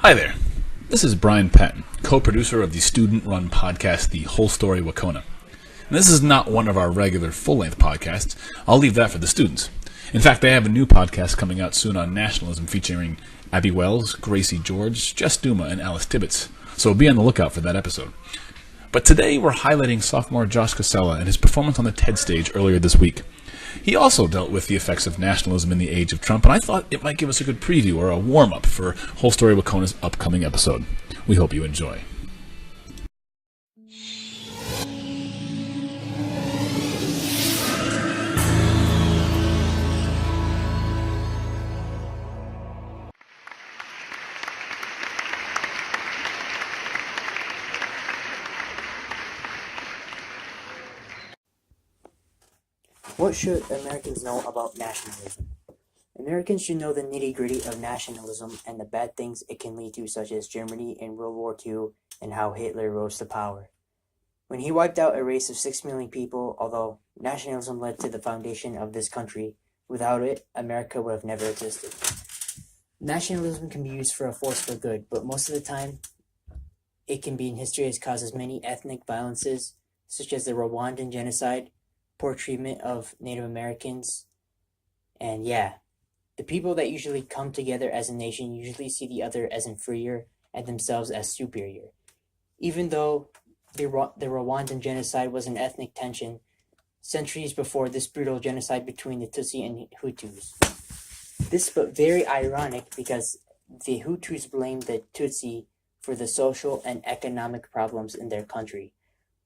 Hi there. This is Brian Patton, co-producer of the student-run podcast, The Whole Story Wahconah. And this is not one of our regular full-length podcasts. I'll leave that for the students. In fact, they have a new podcast coming out soon on nationalism featuring Abby Wells, Gracie George, Jess Duma, and Alice Tibbetts. So be on the lookout for that episode. But today we're highlighting sophomore Josh Casella and his performance on the TED stage earlier this week. He also dealt with the effects of nationalism in the age of Trump, and I thought it might give us a good preview or a warm-up for Whole Story Wahconah's upcoming episode. We hope you enjoy. What should Americans know about nationalism? Americans should know the nitty-gritty of nationalism and the bad things it can lead to, such as Germany in World War II and how Hitler rose to power. When he wiped out a race of 6 million people, although nationalism led to the foundation of this country, without it, America would have never existed. Nationalism can be used for a force for good, but most of the time, it can be in history as causes many ethnic violences, such as the Rwandan Genocide, poor treatment of Native Americans, and the people that usually come together as a nation usually see the other as inferior and themselves as superior. Even though the Rwandan Genocide was an ethnic tension, centuries before this brutal genocide between the Tutsi and Hutus. This but very ironic because the Hutus blamed the Tutsi for the social and economic problems in their country.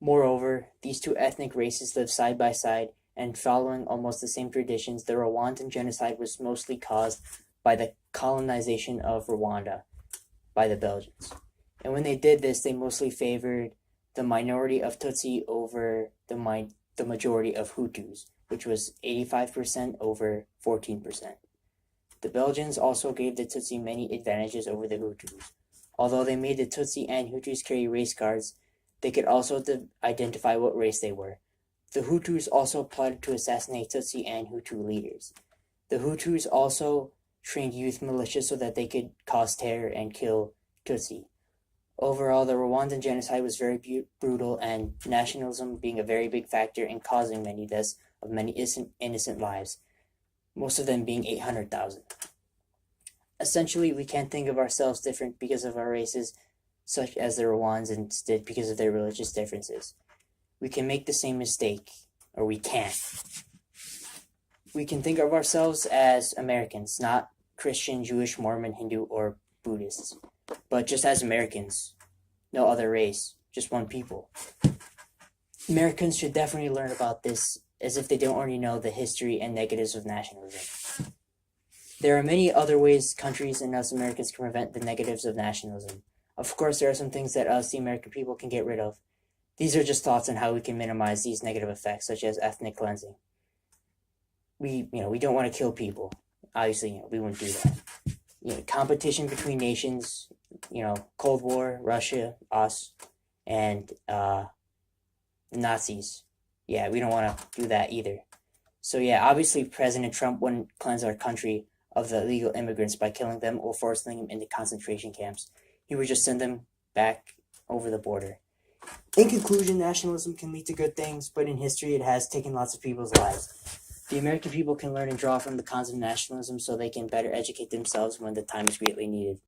Moreover, these two ethnic races live side by side, and following almost the same traditions, the Rwandan genocide was mostly caused by the colonization of Rwanda by the Belgians. And when they did this, they mostly favored the minority of Tutsi over the majority of Hutus, which was 85% over 14%. The Belgians also gave the Tutsi many advantages over the Hutus. Although they made the Tutsi and Hutus carry race cards, they could also identify what race they were. The Hutus also plotted to assassinate Tutsi and Hutu leaders. The Hutus also trained youth militias so that they could cause terror and kill Tutsi. Overall, the Rwandan genocide was very brutal, and nationalism being a very big factor in causing many deaths of many innocent lives, most of them being 800,000. Essentially, we can't think of ourselves different because of our races, such as the Rwandans did because of their religious differences. We can make the same mistake, or we can't. We can think of ourselves as Americans, not Christian, Jewish, Mormon, Hindu, or Buddhists, but just as Americans. No other race, just one people. Americans should definitely learn about this, as if they don't already know the history and negatives of nationalism. There are many other ways countries and us Americans can prevent the negatives of nationalism. Of course, there are some things that us, the American people, can get rid of. These are just thoughts on how we can minimize these negative effects, such as ethnic cleansing. We don't want to kill people. Obviously, we wouldn't do that. Competition between nations, Cold War, Russia, us, and Nazis. Yeah, we don't want to do that either. So obviously President Trump wouldn't cleanse our country of the illegal immigrants by killing them or forcing them into concentration camps. He would just send them back over the border. In conclusion, nationalism can lead to good things, but in history it has taken lots of people's lives. The American people can learn and draw from the cons of nationalism so they can better educate themselves when the time is greatly needed.